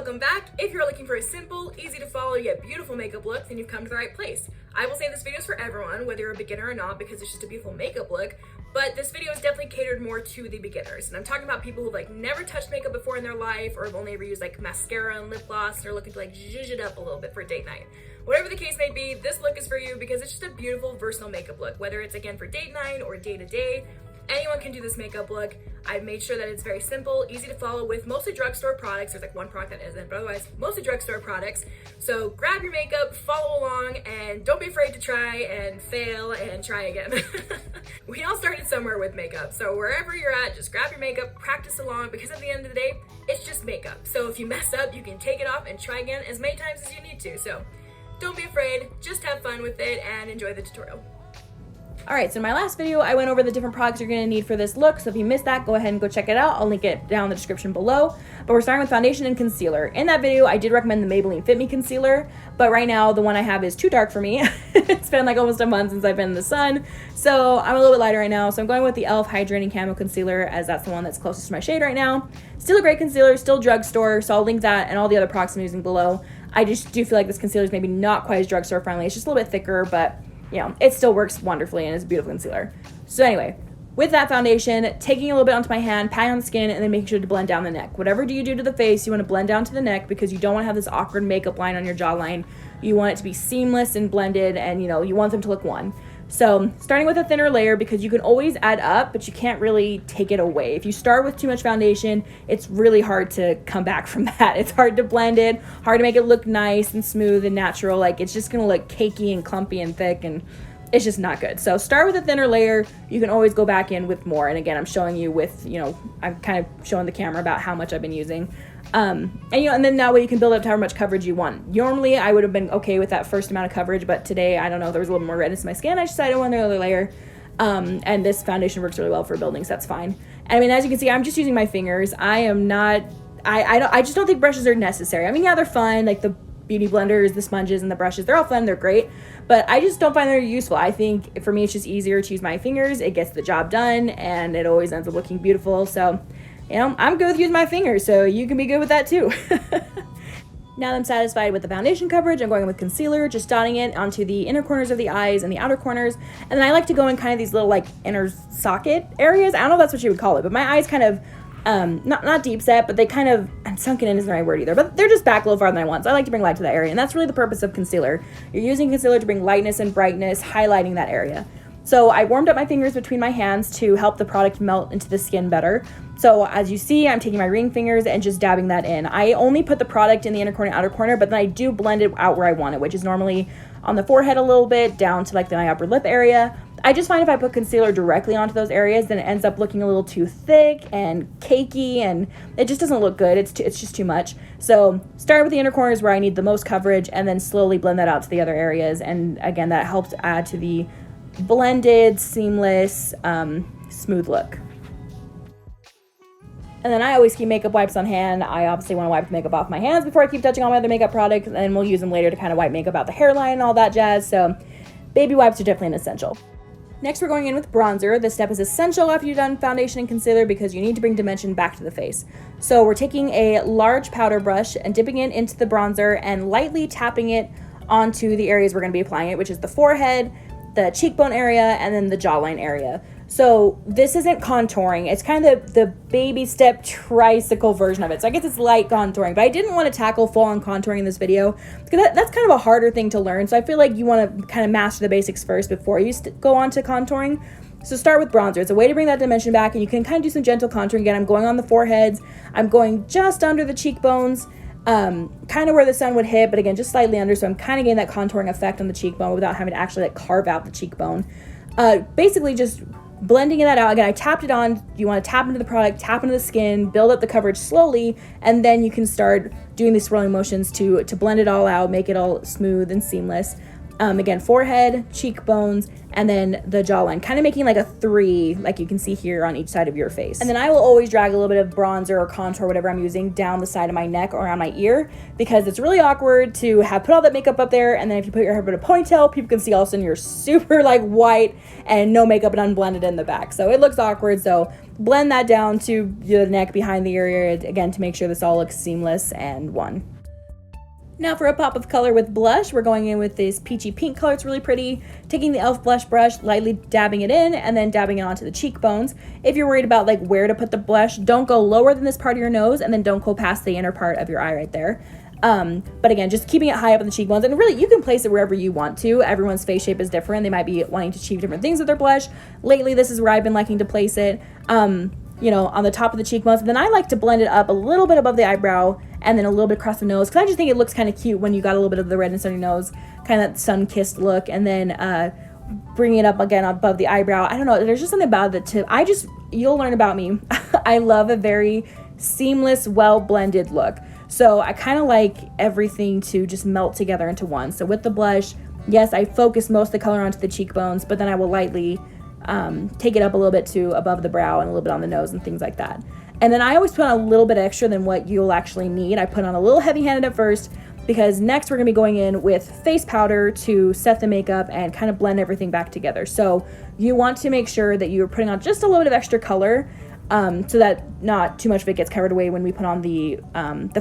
welcome back. If you're looking for a simple, easy to follow yet beautiful makeup look, then you've come to the right place. I will say this video is for everyone, whether you're a beginner or not, because it's just a beautiful makeup look, but this video is definitely catered more to the beginners. And I'm talking about people who've like never touched makeup before in their life, or have only ever used like mascara and lip gloss, and are looking to like zhuzh it up a little bit for date night. Whatever the case may be, this look is for you because it's just a beautiful, versatile makeup look, whether it's again for date night or day to day. Anyone can do this makeup look. I've made sure that it's very simple, easy to follow with mostly drugstore products. There's like one product that isn't, but otherwise mostly drugstore products. So grab your makeup, follow along, and don't be afraid to try and fail and try again. We all started somewhere with makeup. So wherever you're at, just grab your makeup, practice along, because at the end of the day, it's just makeup. So if you mess up, you can take it off and try again as many times as you need to. So don't be afraid, just have fun with it and enjoy the tutorial. Alright, so in my last video, I went over the different products you're going to need for this look, so if you missed that, go ahead and go check it out. I'll link it down in the description below. But we're starting with foundation and concealer. In that video, I did recommend the Maybelline Fit Me Concealer, but right now, the one I have is too dark for me. It's been like almost a month since I've been in the sun, so I'm a little bit lighter right now, so I'm going with the e.l.f. Hydrating Camo Concealer, as that's the one that's closest to my shade right now. Still a great concealer, still drugstore, so I'll link that and all the other products I'm using below. I just do feel like this concealer is maybe not quite as drugstore friendly. It's just a little bit thicker, but you know, it still works wonderfully and it's a beautiful concealer. So anyway, with that foundation, taking a little bit onto my hand, patting on the skin, and then making sure to blend down the neck. Whatever do you do to the face, you want to blend down to the neck because you don't want to have this awkward makeup line on your jawline. You want it to be seamless and blended, and you know, you want them to look one. So starting with a thinner layer, because you can always add up, but you can't really take it away. If you start with too much foundation, it's really hard to come back from that. It's hard to blend it, hard to make it look nice and smooth and natural. Like, it's just gonna look cakey and clumpy and thick, and it's just not good. So start with a thinner layer. You can always go back in with more. And again, I'm showing you with, you know, I'm kind of showing the camera about how much I've been using. And you know, and then that way you can build up to however much coverage you want. Normally I would have been okay with that first amount of coverage, but today, I don't know, there was a little more redness in my skin. I just decided I wanted another layer. And this foundation works really well for building, so that's fine. And I mean, as you can see, I'm just using my fingers. I am not, I just don't think brushes are necessary. I mean, yeah, they're fun, like the beauty blenders, the sponges, and the brushes, they're all fun, they're great, but I just don't find they're useful. I think for me, it's just easier to use my fingers. It gets the job done, and it always ends up looking beautiful. So, you know, I'm good with using my fingers, so you can be good with that too. Now that I'm satisfied with the foundation coverage, I'm going with concealer, just dotting it onto the inner corners of the eyes and the outer corners. And then I like to go in kind of these little like inner socket areas. I don't know if that's what you would call it, but my eyes kind of, not deep set, but they kind of, and sunken in isn't the right word either, but they're just back a little farther than I want. So I like to bring light to that area, and that's really the purpose of concealer. You're using concealer to bring lightness and brightness, highlighting that area. So I warmed up my fingers between my hands to help the product melt into the skin better. So as you see, I'm taking my ring fingers and just dabbing that in. I only put the product in the inner corner, outer corner, but then I do blend it out where I want it, which is normally on the forehead a little bit, down to like my upper lip area. I just find if I put concealer directly onto those areas, then it ends up looking a little too thick and cakey, and it just doesn't look good. It's just too much. So start with the inner corners where I need the most coverage, and then slowly blend that out to the other areas. And again, that helps add to the blended, seamless, smooth look. And then I always keep makeup wipes on hand. I obviously want to wipe the makeup off my hands before I keep touching all my other makeup products, and then we'll use them later to kind of wipe makeup out the hairline and all that jazz. So baby wipes are definitely an essential. Next, we're going in with bronzer. This step is essential after you've done foundation and concealer because you need to bring dimension back to the face. So we're taking a large powder brush and dipping it into the bronzer and lightly tapping it onto the areas we're going to be applying it, which is the forehead, the cheekbone area, and then the jawline area. So this isn't contouring. It's kind of the baby step tricycle version of it. So I guess it's light contouring, but I didn't want to tackle full-on contouring in this video because that's kind of a harder thing to learn. So I feel like you want to kind of master the basics first before you go on to contouring. So start with bronzer. It's a way to bring that dimension back, and you can kind of do some gentle contouring. Again, I'm going on the foreheads. I'm going just under the cheekbones, kind of where the sun would hit, but again, just slightly under. So I'm kind of getting that contouring effect on the cheekbone without having to actually like carve out the cheekbone. Basically just blending that out. Again, I tapped it on. You want to tap into the product, tap into the skin, build up the coverage slowly, and then you can start doing these swirling motions to blend it all out, make it all smooth and seamless. Again, forehead, cheekbones, and then the jawline, kind of making like a 3, like you can see here on each side of your face. And then I will always drag a little bit of bronzer or contour, whatever I'm using, down the side of my neck or around my ear, because it's really awkward to have put all that makeup up there, and then if you put your hair in a ponytail, people can see all of a sudden you're super like white and no makeup and unblended in the back. So it looks awkward. So blend that down to the neck, behind the ear, again, to make sure this all looks seamless and one. Now for a pop of color with blush, we're going in with this peachy pink color. It's really pretty. Taking the e.l.f. blush brush, lightly dabbing it in, and then dabbing it onto the cheekbones. If you're worried about like where to put the blush, don't go lower than this part of your nose, and then don't go past the inner part of your eye right there. But again, just keeping it high up in the cheekbones, and really you can place it wherever you want to. Everyone's face shape is different. They might be wanting to achieve different things with their blush. Lately, this is where I've been liking to place it. You know, on the top of the cheekbones. And then I like to blend it up a little bit above the eyebrow and then a little bit across the nose, because I just think it looks kind of cute when you got a little bit of the redness on your nose, kind of that sun-kissed look, and then bringing it up again above the eyebrow. I don't know, there's just something about the tip. You'll learn about me. I love a very seamless, well-blended look. So I kind of like everything to just melt together into one. So with the blush, yes, I focus most of the color onto the cheekbones, but then I will lightly take it up a little bit to above the brow and a little bit on the nose and things like that. And then I always put on a little bit extra than what you'll actually need. I put on a little heavy-handed at first, because next we're going to be going in with face powder to set the makeup and kind of blend everything back together. So you want to make sure that you're putting on just a little bit of extra color, so that not too much of it gets covered away when we put on the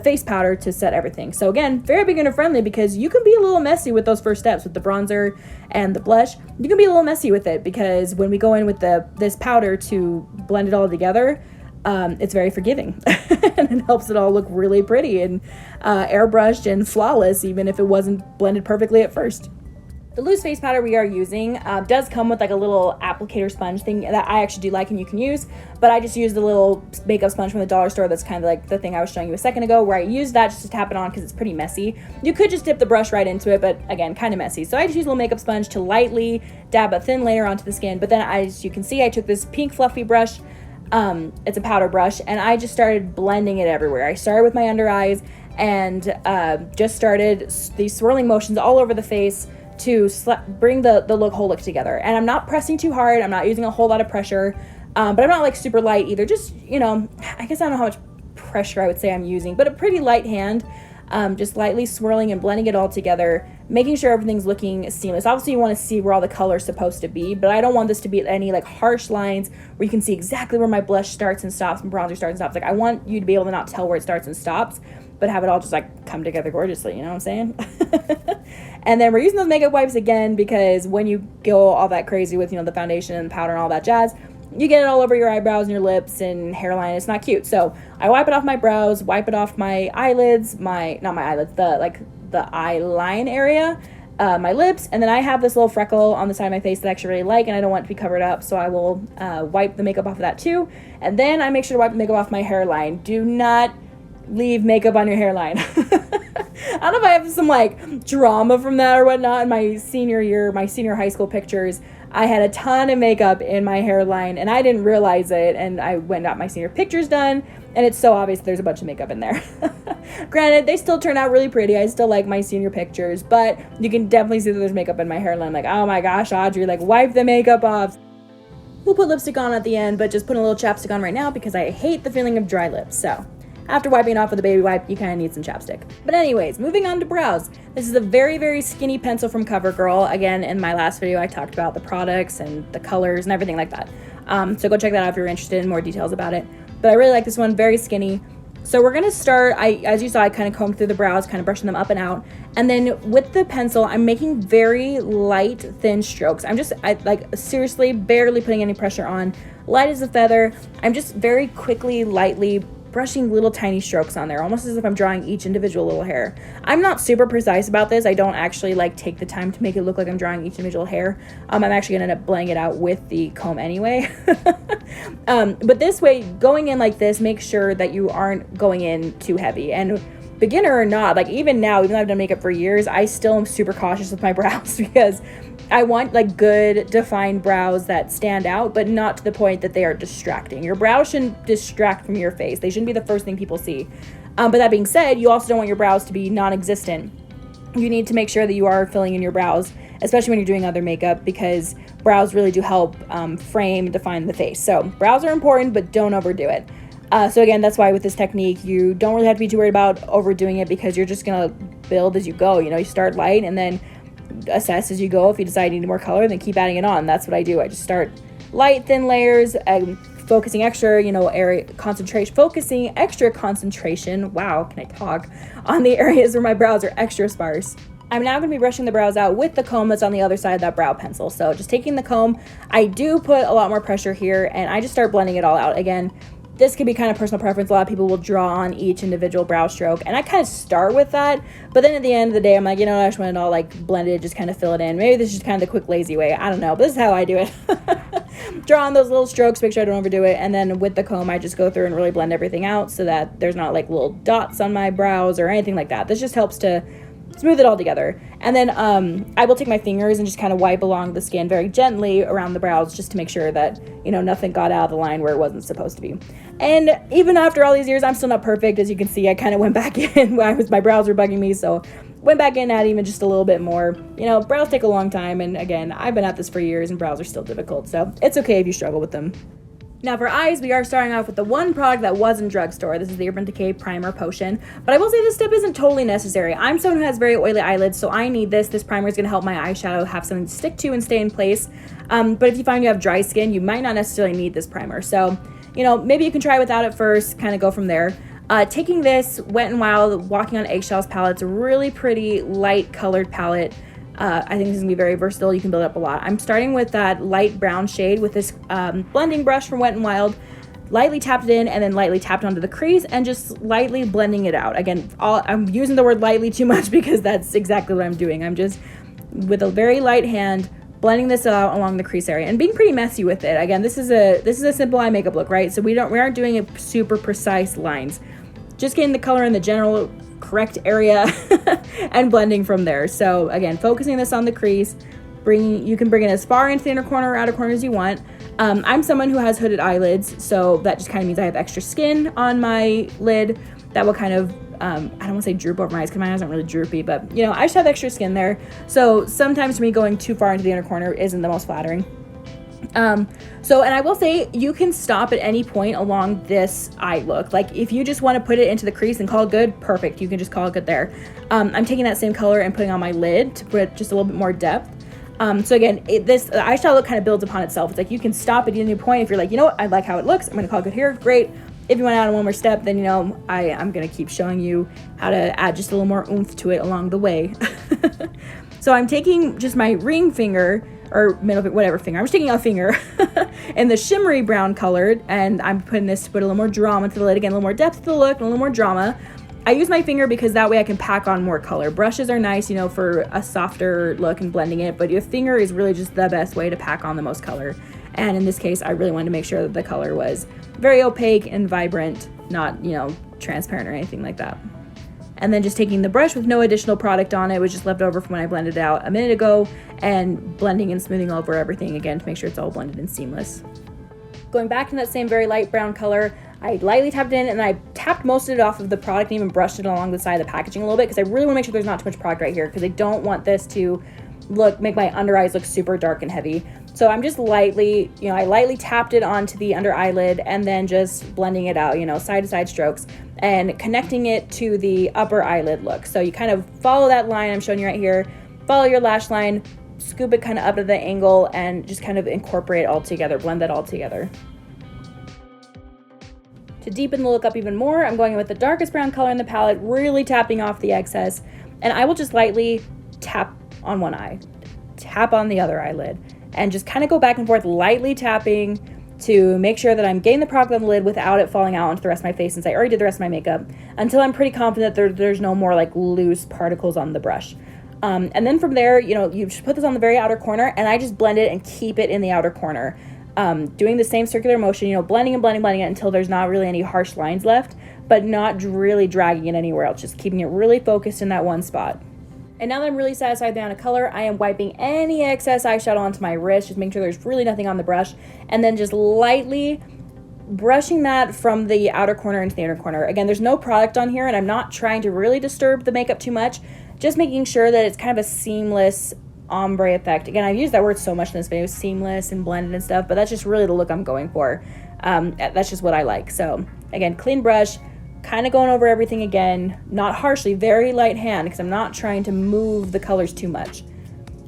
face powder to set everything. So again, very beginner friendly, because you can be a little messy with those first steps with the bronzer and the blush. You can be a little messy with it, because when we go in with this powder to blend it all together, it's very forgiving and it helps it all look really pretty and airbrushed and flawless, even if it wasn't blended perfectly at first. The loose face powder we are using does come with like a little applicator sponge thing that I actually do like and you can use, but I just used the little makeup sponge from the dollar store. That's kind of like the thing I was showing you a second ago, where I used that just to tap it on because it's pretty messy. You could just dip the brush right into it, but again, kind of messy. So I just used a little makeup sponge to lightly dab a thin layer onto the skin. But then as you can see, I took this pink fluffy brush, it's a powder brush, and I just started blending it everywhere. I started with my under eyes and just started these swirling motions all over the face to bring the whole look together. And I'm not pressing too hard. I'm not using a whole lot of pressure, but I'm not like super light either. Just, you know, I guess I don't know how much pressure I would say I'm using, but a pretty light hand, just lightly swirling and blending it all together, making sure everything's looking seamless. Obviously you want to see where all the color's supposed to be, but I don't want this to be any like harsh lines where you can see exactly where my blush starts and stops and bronzer starts and stops. Like I want you to be able to not tell where it starts and stops, but have it all just like come together gorgeously, you know what I'm saying? And then we're using those makeup wipes again, because when you go all that crazy with, you know, the foundation and the powder and all that jazz, you get it all over your eyebrows and your lips and hairline. It's not cute. So I wipe it off my brows, wipe it off my eyelids, not my eyelids, the eye line area, my lips, and then I have this little freckle on the side of my face that I actually really like, and I don't want it to be covered up, so I will wipe the makeup off of that too. And then I make sure to wipe the makeup off my hairline. Do not leave makeup on your hairline. I don't know if I have some like drama from that or whatnot. In my senior year, my senior high school pictures, I had a ton of makeup in my hairline and I didn't realize it, and I went and got my senior pictures done, and it's so obvious there's a bunch of makeup in there. Granted, they still turn out really pretty. I still like my senior pictures, but you can definitely see that there's makeup in my hairline. Like, oh my gosh, Audrey, like wipe the makeup off. We'll put lipstick on at the end, but just put a little chapstick on right now because I hate the feeling of dry lips. So after wiping it off with a baby wipe, you kind of need some chapstick. But anyways, moving on to brows. This is a very, very skinny pencil from CoverGirl. Again, in my last video, I talked about the products and the colors and everything like that. So go check that out if you're interested in more details about it. But I really like this one, very skinny. So we're gonna start, as you saw, I kind of combed through the brows, kind of brushing them up and out. And then with the pencil, I'm making very light, thin strokes. I like seriously barely putting any pressure on. Light as a feather. I'm just very quickly, lightly brushing little tiny strokes on there, almost as if I'm drawing each individual little hair. I'm not super precise about this. I don't actually like take the time to make it look like I'm drawing each individual hair. I'm actually gonna end up blending it out with the comb anyway. But this way, going in like this, make sure that you aren't going in too heavy. And beginner or not, like even now, even though I've done makeup for years, I still am super cautious with my brows because I want like good defined brows that stand out, but not to the point that they are distracting. Your brows shouldn't distract from your face. They shouldn't be the first thing people see. But that being said, you also don't want your brows to be non-existent. You need to make sure that you are filling in your brows, especially when you're doing other makeup, because brows really do help frame and define the face. So brows are important, but don't overdo it. So again, that's why with this technique, you don't really have to be too worried about overdoing it, because you're just gonna build as you go. You know, you start light and then assess as you go. If you decide you need more color, then keep adding it on. That's what I do. I just start light, thin layers, focusing extra, you know, area concentration, focusing extra concentration, wow, can I talk, on the areas where my brows are extra sparse. I'm now going to be brushing the brows out with the comb that's on the other side of that brow pencil. So just taking the comb, I do put a lot more pressure here, and I just start blending it all out. Again, this could be kind of personal preference. A lot of people will draw on each individual brow stroke, and I kind of start with that, but then at the end of the day, I'm like, you know what, I just want it all like blended, just kind of fill it in. Maybe this is just kind of the quick, lazy way. I don't know, but this is how I do it. Draw on those little strokes, make sure I don't overdo it, and then with the comb, I just go through and really blend everything out so that there's not like little dots on my brows or anything like that. This just helps to smooth it all together. And then I will take my fingers and just kind of wipe along the skin very gently around the brows, just to make sure that, you know, nothing got out of the line where it wasn't supposed to be. And even after all these years, I'm still not perfect. As you can see, I kind of went back in when my brows were bugging me, so went back in at even just a little bit more. You know, brows take a long time, and again, I've been at this for years and brows are still difficult, so it's okay if you struggle with them. Now for eyes, we are starting off with the one product that was in Drugstore. This is the Urban Decay Primer Potion. But I will say this step isn't totally necessary. I'm someone who has very oily eyelids, so I need this. This primer is going to help my eyeshadow have something to stick to and stay in place. But if you find you have dry skin, you might not necessarily need this primer. So, you know, maybe you can try without it first, kind of go from there. Taking this Wet n Wild Walking on Eggshells palette, it's a really pretty light colored palette. I think this is gonna be very versatile. You can build up a lot. I'm starting with that light brown shade with this blending brush from Wet n Wild. Lightly tapped it in and then lightly tapped onto the crease and just lightly blending it out. Again, I'm using the word lightly too much because that's exactly what I'm doing. I'm just, with a very light hand, blending this out along the crease area and being pretty messy with it. Again, this is a simple eye makeup look, right? So we aren't doing a super precise lines. Just getting the color in the general correct area and blending from there. So again, focusing this on the crease, you can bring it as far into the inner corner or outer corner as you want. I'm someone who has hooded eyelids, so that just kind of means I have extra skin on my lid that will kind of, I don't want to say droop over my eyes because my eyes aren't really droopy, but you know, I just have extra skin there. So sometimes for me, going too far into the inner corner isn't the most flattering. And I will say you can stop at any point along this eye look. Like if you just want to put it into the crease and call it good, perfect. You can just call it good there. I'm taking that same color and putting on my lid to put just a little bit more depth. So again, the eyeshadow look kind of builds upon itself. It's like you can stop at any point if you're like, you know what, I like how it looks, I'm going to call it good here, great. If you want to add one more step, then, you know, I'm going to keep showing you how to add just a little more oomph to it along the way. So I'm taking just my ring finger, or middle finger, whatever finger. I'm just taking a finger in the shimmery brown colored, and I'm putting this to put a little more drama to the lid. Again, a little more depth to the look, and a little more drama. I use my finger because that way I can pack on more color. Brushes are nice, you know, for a softer look and blending it, but your finger is really just the best way to pack on the most color. And in this case, I really wanted to make sure that the color was very opaque and vibrant, not, you know, transparent or anything like that. And then just taking the brush with no additional product on it, was just left over from when I blended it out a minute ago, and blending and smoothing over everything again to make sure it's all blended and seamless. Going back in that same very light brown color, I lightly tapped in and I tapped most of it off of the product and even brushed it along the side of the packaging a little bit because I really want to make sure there's not too much product right here because I don't want this to make my under eyes look super dark and heavy. So I'm just lightly, you know, I lightly tapped it onto the under eyelid and then just blending it out, you know, side to side strokes and connecting it to the upper eyelid look. So you kind of follow that line I'm showing you right here, follow your lash line, scoop it kind of up to the angle and just kind of incorporate it all together, blend that all together. To deepen the look up even more, I'm going in with the darkest brown color in the palette, really tapping off the excess, and I will just lightly tap on one eye, tap on the other eyelid, and just kind of go back and forth, lightly tapping to make sure that I'm getting the product on the lid without it falling out onto the rest of my face since I already did the rest of my makeup, until I'm pretty confident that there's no more like loose particles on the brush. And then from there, you know, you just put this on the very outer corner and I just blend it and keep it in the outer corner. Doing the same circular motion, you know, blending and blending it until there's not really any harsh lines left, but not really dragging it anywhere else, just keeping it really focused in that one spot. And now that I'm really satisfied with the amount of color, I am wiping any excess eyeshadow onto my wrist, just making sure there's really nothing on the brush, and then just lightly brushing that from the outer corner into the inner corner. Again, there's no product on here, and I'm not trying to really disturb the makeup too much, just making sure that it's kind of a seamless ombre effect. Again, I've used that word so much in this video, seamless and blended and stuff, but that's just really the look I'm going for. That's just what I like. So again, clean brush, kind of going over everything again, not harshly, very light hand, because I'm not trying to move the colors too much.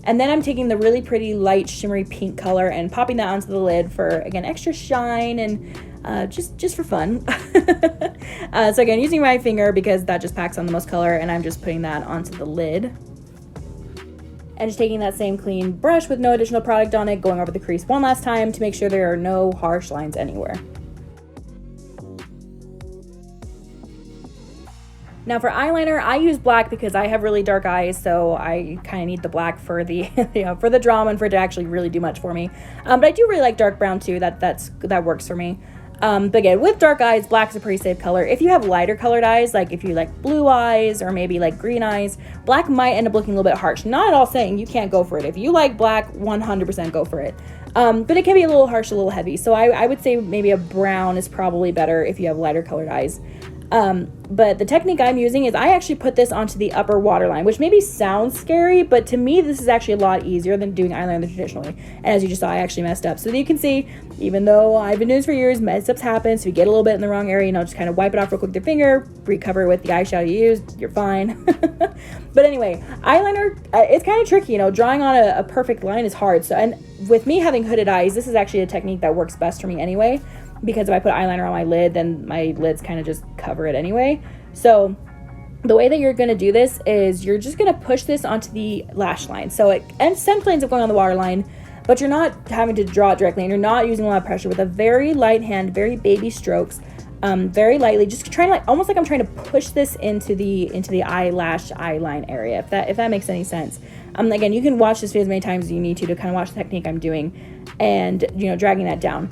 And then I'm taking the really pretty light shimmery pink color and popping that onto the lid for, again, extra shine and just for fun. So again, using my finger because that just packs on the most color, and I'm just putting that onto the lid. And just taking that same clean brush with no additional product on it, going over the crease one last time to make sure there are no harsh lines anywhere. Now for eyeliner, I use black because I have really dark eyes, so I kind of need the black for the for the drama and for it to actually really do much for me. But I do really like dark brown too. That works for me. But again, with dark eyes, black is a pretty safe color. If you have lighter colored eyes, like if you like blue eyes or maybe like green eyes, black might end up looking a little bit harsh. Not at all saying you can't go for it. If you like black, 100% go for it. But it can be a little harsh, a little heavy. So I would say maybe a brown is probably better if you have lighter colored eyes. But the technique I'm using is I actually put this onto the upper waterline, which maybe sounds scary, but to me, this is actually a lot easier than doing eyeliner the traditional way. And as you just saw, I actually messed up. So you can see, even though I've been doing this for years, mess ups happen. So if you get a little bit in the wrong area, just kind of wipe it off real quick with your finger, recover it with the eyeshadow you used, you're fine. But anyway, eyeliner, it's kind of tricky, drawing on a perfect line is hard. So, and with me having hooded eyes, this is actually a technique that works best for me anyway. Because if I put eyeliner on my lid, then my lids kind of just cover it anyway. So the way that you're going to do this is you're just going to push this onto the lash line. So it essentially ends up going on the waterline, but you're not having to draw it directly, and you're not using a lot of pressure. With a very light hand, very baby strokes, very lightly, just trying to almost like I'm trying to push this into the eyelash eyeline area, if that makes any sense. Again, you can watch this video as many times as you need to kind of watch the technique I'm doing, and dragging that down.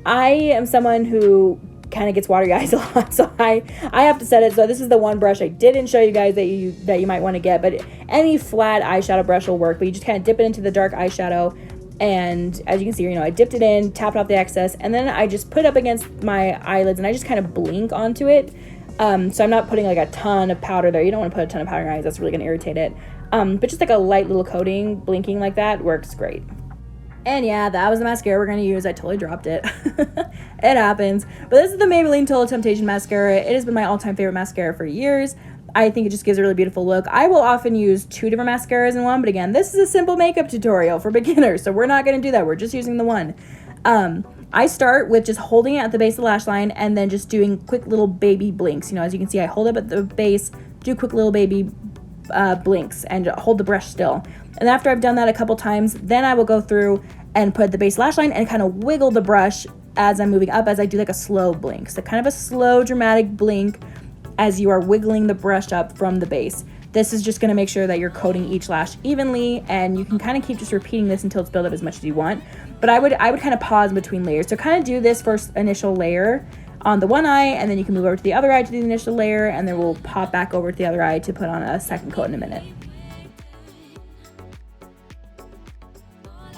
I am someone who kind of gets watery eyes a lot, so I have to set it. So this is the one brush I didn't show you guys that you might want to get, but any flat eyeshadow brush will work. But you just kind of dip it into the dark eyeshadow, and as you can see, I dipped it in, tapped off the excess, and then I just put it up against my eyelids, and I just kind of blink onto it. So I'm not putting like a ton of powder there. You don't want to put a ton of powder in your eyes. That's really going to irritate it. But just like a light little coating, blinking like that works great. And yeah, that was the mascara we're going to use. I totally dropped it. It happens. But this is the Maybelline Total Temptation Mascara. It has been my all-time favorite mascara for years. I think it just gives a really beautiful look. I will often use 2 different mascaras in one, but again, this is a simple makeup tutorial for beginners, so we're not going to do that. We're just using the one. I start with just holding it at the base of the lash line and then just doing quick little baby blinks. As you can see, I hold up at the base, do quick little baby blinks, and hold the brush still. And after I've done that a couple times, then I will go through and put the base lash line and kind of wiggle the brush as I'm moving up, as I do like a slow blink. So kind of a slow dramatic blink as you are wiggling the brush up from the base. This is just going to make sure that you're coating each lash evenly, and you can kind of keep just repeating this until it's built up as much as you want. But I would kind of pause between layers. So kind of do this first initial layer on the one eye, and then you can move over to the other eye to do the initial layer, and then we'll pop back over to the other eye to put on a second coat in a minute.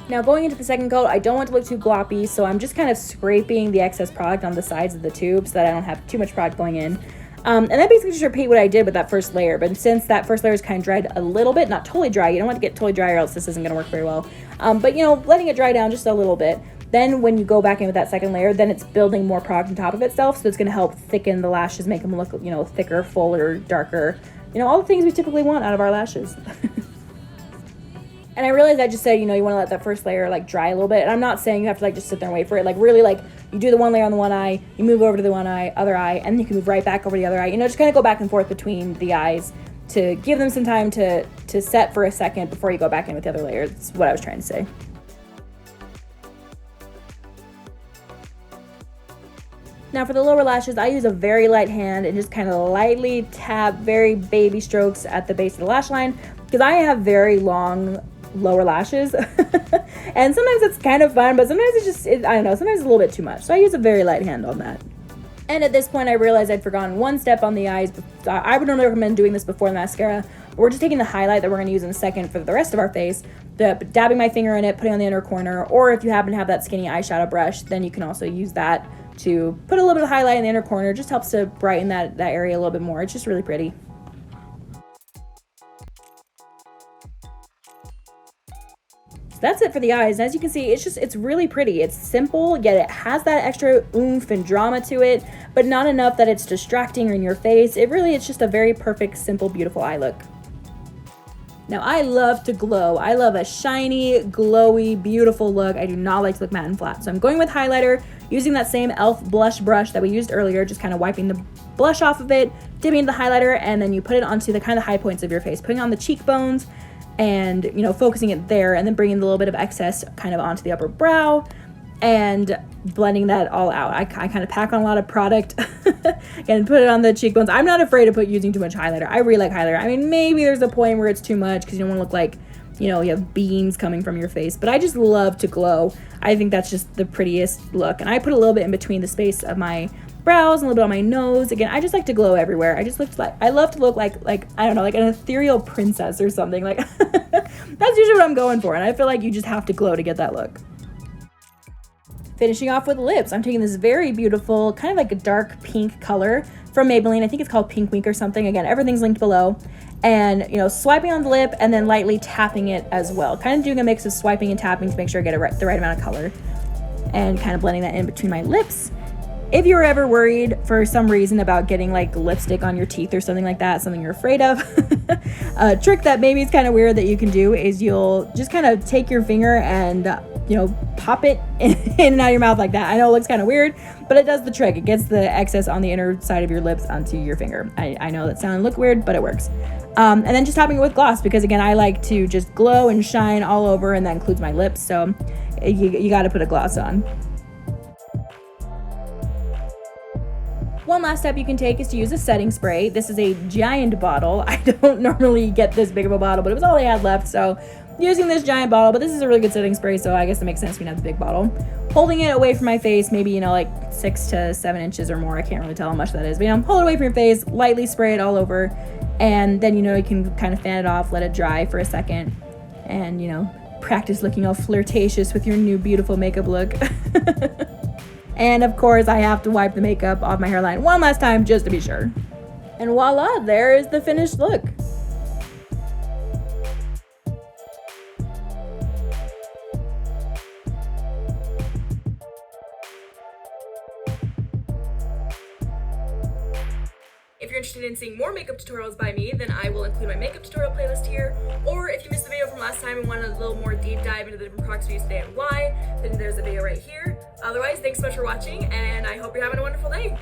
Now going into the second coat, I don't want it to look too gloppy, so I'm just kind of scraping the excess product on the sides of the tube so that I don't have too much product going in. And then basically just repeat what I did with that first layer, but since that first layer is kind of dried a little bit, not totally dry, you don't want to get totally dry or else this isn't going to work very well. But letting it dry down just a little bit. Then when you go back in with that second layer, then it's building more product on top of itself, so it's going to help thicken the lashes, make them look, thicker, fuller, darker, all the things we typically want out of our lashes. And I realized I just said, you want to let that first layer dry a little bit. And I'm not saying you have to just sit there and wait for it. Really you do the one layer on the one eye, you move over to the other eye, and then you can move right back over to the other eye. Just kind of go back and forth between the eyes to give them some time to set for a second before you go back in with the other layer. That's what I was trying to say. Now for the lower lashes, I use a very light hand and just kind of lightly tap very baby strokes at the base of the lash line, because I have very long lower lashes and sometimes it's kind of fun, but sometimes I don't know, sometimes it's a little bit too much, so I use a very light hand on that. And at this point I realized I'd forgotten one step on the eyes. I would normally recommend doing this before the mascara, but we're just taking the highlight that we're going to use in a second for the rest of our face, dabbing my finger in it, putting it on the inner corner, or if you happen to have that skinny eyeshadow brush, then you can also use that to put a little bit of highlight in the inner corner. It just helps to brighten that area a little bit more. It's just really pretty. That's it for the eyes. And as you can see, it's really pretty. It's simple, yet it has that extra oomph and drama to it, but not enough that it's distracting or in your face. It's just a very perfect, simple, beautiful eye look. Now, I love to glow. I love a shiny, glowy, beautiful look. I do not like to look matte and flat. So I'm going with highlighter, using that same e.l.f. blush brush that we used earlier, just kind of wiping the blush off of it, dipping into the highlighter, and then you put it onto the kind of high points of your face, putting on the cheekbones and, you know, focusing it there, and then bringing a little bit of excess kind of onto the upper brow and blending that all out. I kind of pack on a lot of product and put it on the cheekbones. I'm not afraid of using too much highlighter. I really like highlighter. I mean, maybe there's a point where it's too much because you don't want to look like, you know, you have beams coming from your face, but I just love to glow. I think that's just the prettiest look. And I put a little bit in between the space of my brows and a little bit on my nose. Again, I just like to glow everywhere. I love to look like I don't know, like an ethereal princess or something. Like that's usually what I'm going for. And I feel like you just have to glow to get that look. Finishing off with lips, I'm taking this very beautiful, kind of like a dark pink color from Maybelline. I think it's called Pink Wink or something. Again, everything's linked below. And, you know, swiping on the lip and then lightly tapping it as well. Kind of doing a mix of swiping and tapping to make sure I get the right amount of color. And kind of blending that in between my lips. If you're ever worried for some reason about getting like lipstick on your teeth or something like that, something you're afraid of, a trick that maybe is kind of weird that you can do is you'll just kind of take your finger and, you know, pop it in and out of your mouth like that. I know it looks kind of weird, but it does the trick. It gets the excess on the inner side of your lips onto your finger. I know that sounds look weird, but it works. And then just topping it with gloss because, again, I like to just glow and shine all over, and that includes my lips. So you got to put a gloss on. One last step you can take is to use a setting spray. This is a giant bottle. I don't normally get this big of a bottle, but it was all I had left, so using this giant bottle. But this is a really good setting spray, so I guess it makes sense we have the big bottle. Holding it away from my face, maybe, you know, like 6 to 7 inches or more. I can't really tell how much that is, but, you know, hold it away from your face, lightly spray it all over, and then, you know, you can kind of fan it off, let it dry for a second, and, you know, practice looking all flirtatious with your new beautiful makeup look. And of course, I have to wipe the makeup off my hairline one last time just to be sure. And voila, there is the finished look. If you're interested in seeing more makeup tutorials by me, then I will include my makeup tutorial playlist here. Or if you missed the video from last time and wanted a little more deep dive into the different products we use today and why, then there's a video right here. Otherwise, thanks so much for watching, and I hope you're having a wonderful day.